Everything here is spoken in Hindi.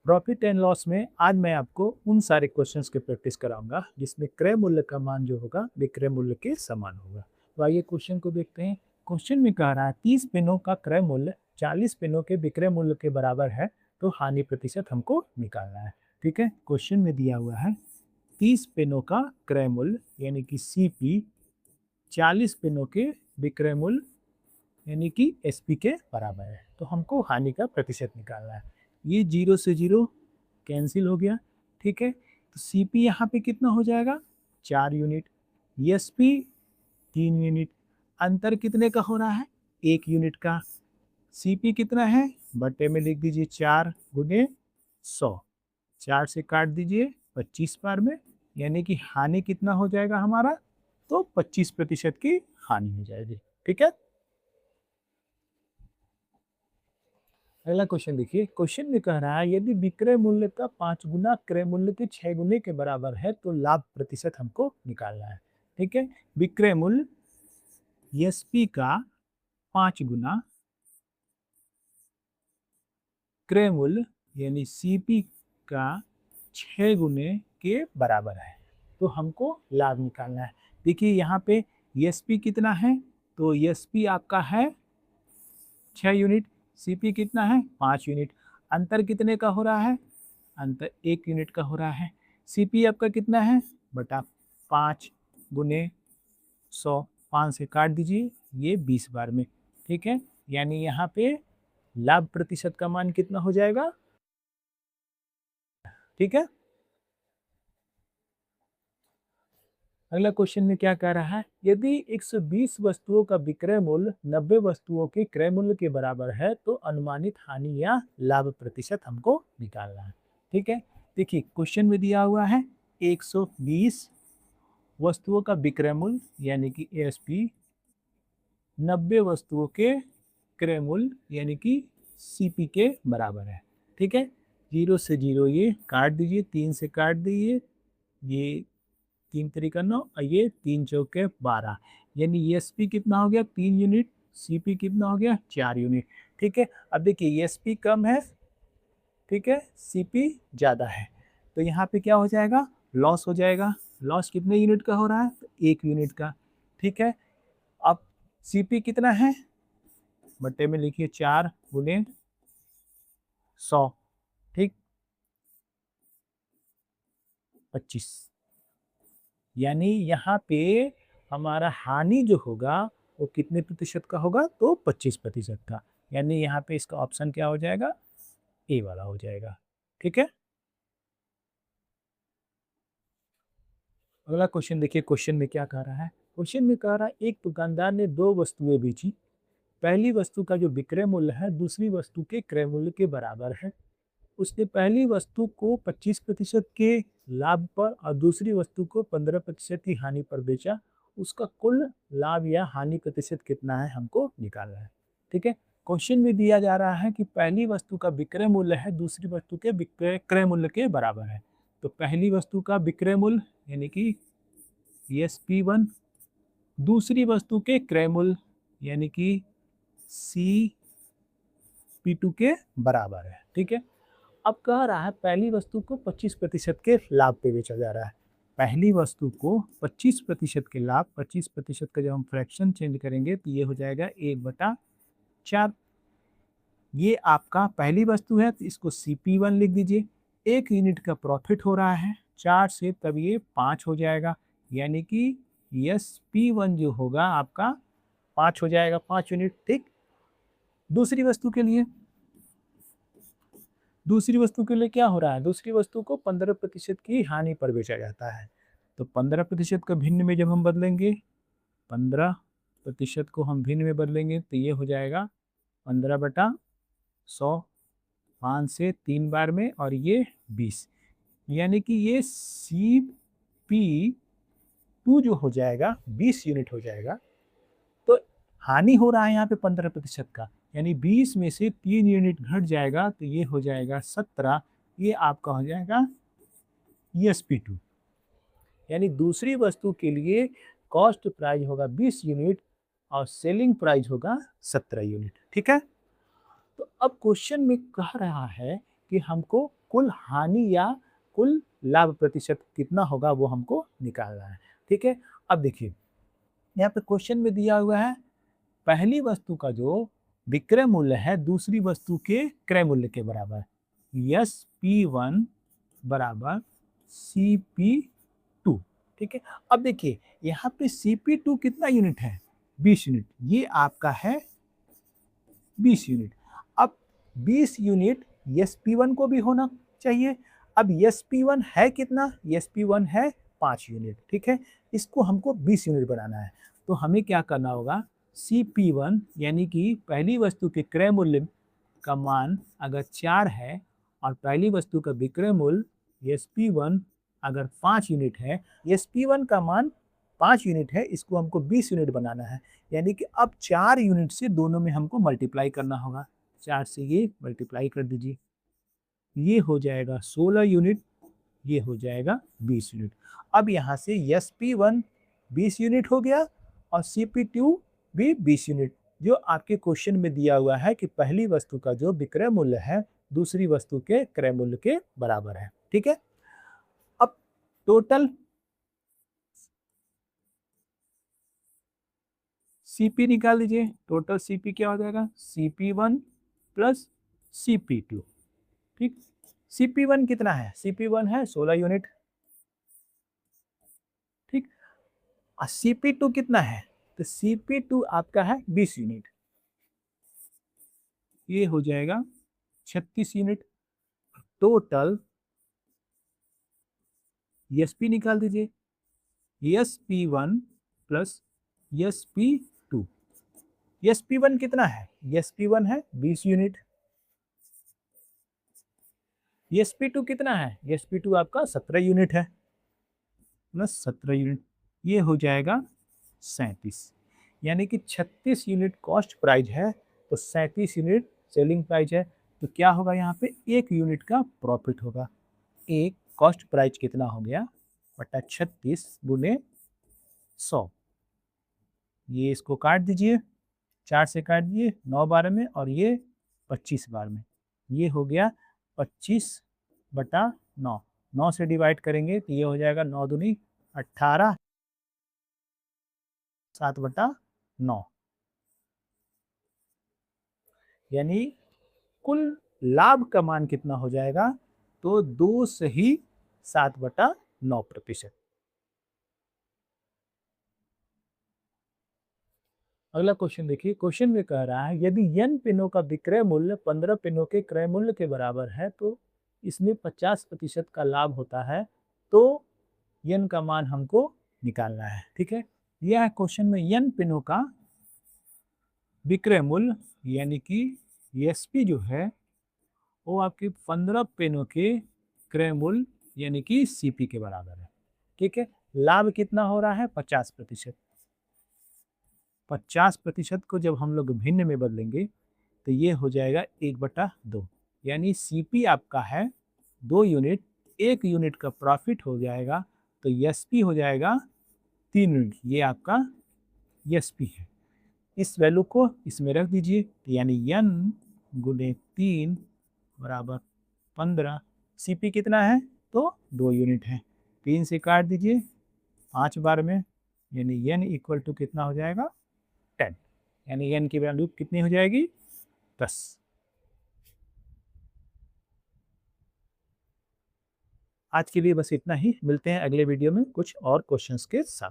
प्रॉफिट एंड लॉस में आज मैं आपको उन सारे क्वेश्चंस की प्रैक्टिस कराऊंगा जिसमें क्रय मूल्य का मान जो होगा विक्रय मूल्य के समान होगा। तो आइए क्वेश्चन को देखते हैं। क्वेश्चन में कह रहा है 30 पेनों का क्रय मूल्य 40 पेनों के विक्रय मूल्य के बराबर है, तो हानि प्रतिशत हमको निकालना है। ठीक है, क्वेश्चन में दिया हुआ है 30 पेनों का क्रय मूल्य यानी कि सीपी 40 पेनों के विक्रय मूल्य यानी कि एसपी के बराबर है, तो हमको हानि का प्रतिशत निकालना है। ये 0 से 0 कैंसिल हो गया। ठीक है, तो सीपी यहाँ पे कितना हो जाएगा 4 यूनिट, एसपी 3 यूनिट, अंतर कितने का हो रहा है 1 यूनिट का। सीपी कितना है बटे में लिख दीजिए 4 गुने 100, 4 से काट दीजिए 25 बार में, यानी कि हानि कितना हो जाएगा हमारा, तो 25% की हानि हो जाएगी। ठीक है, अगला क्वेश्चन देखिए। क्वेश्चन में कह रहा है यदि विक्रय मूल्य का 5 गुना क्रय मूल्य के 6 गुने के बराबर है तो लाभ प्रतिशत हमको निकालना है। ठीक है, विक्रय मूल्य एसपी का 5 गुना क्रय मूल्य यानी सीपी का 6 गुने के बराबर है, तो हमको लाभ निकालना है। देखिए यहाँ पे एसपी कितना है, तो एसपी आपका है 6 यूनिट, सीपी कितना है 5 यूनिट, अंतर कितने का हो रहा है, अंतर 1 यूनिट का हो रहा है। सीपी आपका कितना है बटा 5 गुने 100, 5 से काट दीजिए ये 20 बार में। ठीक है, यानी यहाँ पे लाभ प्रतिशत का मान कितना हो जाएगा। ठीक है, अगला क्वेश्चन में क्या कह रहा है, यदि 120 वस्तुओं का विक्रय मूल्य 90 वस्तुओं के क्रय मूल्य के बराबर है तो अनुमानित हानि या लाभ प्रतिशत हमको निकालना है। ठीक है, देखिए क्वेश्चन में दिया हुआ है 120 वस्तुओं का विक्रय मूल्य यानी कि एएसपी 90 वस्तुओं के क्रय मूल्य यानी कि सीपी के बराबर है। ठीक है, 0 से 0 ये काट दीजिए, 3 से काट दीजिए, ये 3 तरीका 9 और ये 3 चौके 12, यानी एसपी कितना हो गया 3 यूनिट, सीपी कितना हो गया 4 यूनिट। ठीक है, अब देखिए एसपी कम है, ठीक है, सीपी ज़्यादा है, तो यहाँ पे क्या हो जाएगा लॉस हो जाएगा। लॉस कितने यूनिट का हो रहा है, तो 1 यूनिट का। ठीक है, अब सीपी कितना है बट्टे में लिखिए 4 गुने 100, ठीक 25, यानी यहाँ पे हमारा हानि जो होगा वो कितने प्रतिशत का होगा, तो 25% का, यानी यहाँ पे इसका ऑप्शन क्या हो जाएगा ए वाला हो जाएगा। ठीक है, अगला क्वेश्चन देखिए। क्वेश्चन में क्या कह रहा है, क्वेश्चन में कह रहा है एक दुकानदार ने 2 वस्तुएं बेची, पहली वस्तु का जो विक्रय मूल्य है दूसरी वस्तु के क्रय मूल्य के बराबर है। उसने पहली वस्तु को 25% के लाभ पर और दूसरी वस्तु को 15% की हानि पर बेचा, उसका कुल लाभ या हानि प्रतिशत कितना है हमको निकालना है। ठीक है, क्वेश्चन में दिया जा रहा है कि पहली वस्तु का विक्रय मूल्य है दूसरी वस्तु के विक्रय क्रय मूल्य के बराबर है, तो पहली वस्तु का विक्रय मूल्य यानी कि SP1, दूसरी वस्तु के क्रय मूल्य यानी कि CP2 के बराबर है। ठीक है, अब कह रहा है पहली वस्तु को 25% के लाभ पे बेचा जा रहा है। पहली वस्तु को 25% के लाभ, 25% का जब हम फ्रैक्शन चेंज करेंगे तो ये हो जाएगा 1/4। ये आपका पहली वस्तु है तो इसको CP1 लिख दीजिए। 1 यूनिट का प्रॉफिट हो रहा है 4 से, तब ये 5 हो जाएगा, यानी कि SP1 जो होगा आपका 5 हो जाएगा, 5 यूनिट। ठीक, दूसरी वस्तु के लिए, दूसरी वस्तु के लिए क्या हो रहा है, दूसरी वस्तु को 15% की हानि पर बेचा जाता है, तो 15% का भिन्न में जब हम बदलेंगे, 15% को हम भिन्न में बदलेंगे तो ये हो जाएगा 15/100, 5 से 3 बार में और ये 20, यानी कि ये CP2 जो हो जाएगा 20 यूनिट हो जाएगा। तो हानि हो रहा है यहाँ पे 15% का, यानी 20 में से 3 यूनिट घट जाएगा तो ये हो जाएगा 17, ये आपका हो जाएगा SP2, यानी दूसरी वस्तु के लिए कॉस्ट प्राइस होगा 20 यूनिट और सेलिंग प्राइस होगा 17 यूनिट। ठीक है, तो अब क्वेश्चन में कह रहा है कि हमको कुल हानि या कुल लाभ प्रतिशत कितना होगा वो हमको निकालना है। ठीक है, अब देखिए यहाँ पे क्वेश्चन में दिया हुआ है पहली वस्तु का जो विक्रय मूल्य है दूसरी वस्तु के क्रय मूल्य के बराबर है। यस P1 बराबर CP2। ठीक है, अब देखिए यहाँ पे CP2 कितना यूनिट है, 20 यूनिट, ये आपका है 20 यूनिट। अब 20 यूनिट SP1 को भी होना चाहिए। अब SP1 है कितना, SP1 है 5 यूनिट। ठीक है, इसको हमको 20 यूनिट बनाना है, तो हमें क्या करना होगा, CP1 यानी कि पहली वस्तु के क्रय मूल्य का मान अगर 4 है और पहली वस्तु का विक्रय मूल्य SP1 अगर 5 यूनिट है, SP1 का मान 5 यूनिट है, इसको हमको 20 यूनिट बनाना है, यानी कि अब 4 यूनिट से दोनों में हमको मल्टीप्लाई करना होगा। 4 से ये मल्टीप्लाई कर दीजिए, ये हो जाएगा 16 यूनिट, ये हो जाएगा 20 यूनिट। अब यहाँ से SP1 20 यूनिट हो गया और CP2 भी 20 यूनिट, जो आपके क्वेश्चन में दिया हुआ है कि पहली वस्तु का जो विक्रय मूल्य है दूसरी वस्तु के क्रय मूल्य के बराबर है। ठीक है, अब टोटल CP निकाल लीजिए, टोटल CP क्या हो जाएगा, CP1 प्लस CP2। ठीक, CP1 कितना है, CP1 है 16 यूनिट। ठीक, और CP2 कितना है, तो CP2 आपका है 20 यूनिट, ये हो जाएगा 36 यूनिट। टोटल SP निकाल दीजिए, SP1 प्लस SP2। SP1 कितना है, SP1 है 20 यूनिट। SP2 कितना है, SP2 आपका 17 यूनिट है, प्लस 17 यूनिट, ये हो जाएगा 37, यानी कि 36 यूनिट कॉस्ट प्राइस है तो 37 यूनिट सेलिंग प्राइस है। तो क्या होगा, यहाँ पे 1 यूनिट का प्रॉफिट होगा। एक कॉस्ट प्राइस कितना हो गया बटा 36 गुने 100, ये इसको काट दीजिए, 4 से काट दिए, 9 बार में और ये 25 बार में, ये हो गया 25 बटा 9। 9 से डिवाइड करेंगे तो ये हो जाएगा 9 दूनी 18, 7 बटा 9, यानी कुल लाभ का मान कितना हो जाएगा, तो 2 से ही 7 बटा 9%। अगला क्वेश्चन देखिए, क्वेश्चन में कह रहा है यदि n पिनों का विक्रय मूल्य 15 पिनों के क्रय मूल्य के बराबर है तो इसमें 50% का लाभ होता है, तो n का मान हमको निकालना है। ठीक है, यह है क्वेश्चन में n पिनों का विक्रय मूल्य, यानी कि SP जो है वो आपके 15 पेनों के क्रय मूल्य यानी कि CP के बराबर है। ठीक है, लाभ कितना हो रहा है, 50%। 50% को जब हम लोग भिन्न में बदलेंगे तो ये हो जाएगा 1/2, यानी CP आपका है 2 यूनिट, 1 यूनिट का प्रॉफिट हो जाएगा तो SP हो जाएगा 3 यूनिट, ये आपका SP है। इस वैल्यू को इसमें रख दीजिए, यानी n गुने 3 बराबर 15। CP कितना है, तो 2 यूनिट है, 3 से काट दीजिए 5 बार में, यानी n इक्वल टू कितना हो जाएगा 10, यानी n की वैल्यू कितनी हो जाएगी 10। आज के लिए बस इतना ही, मिलते हैं अगले वीडियो में कुछ और क्वेश्चंस के साथ।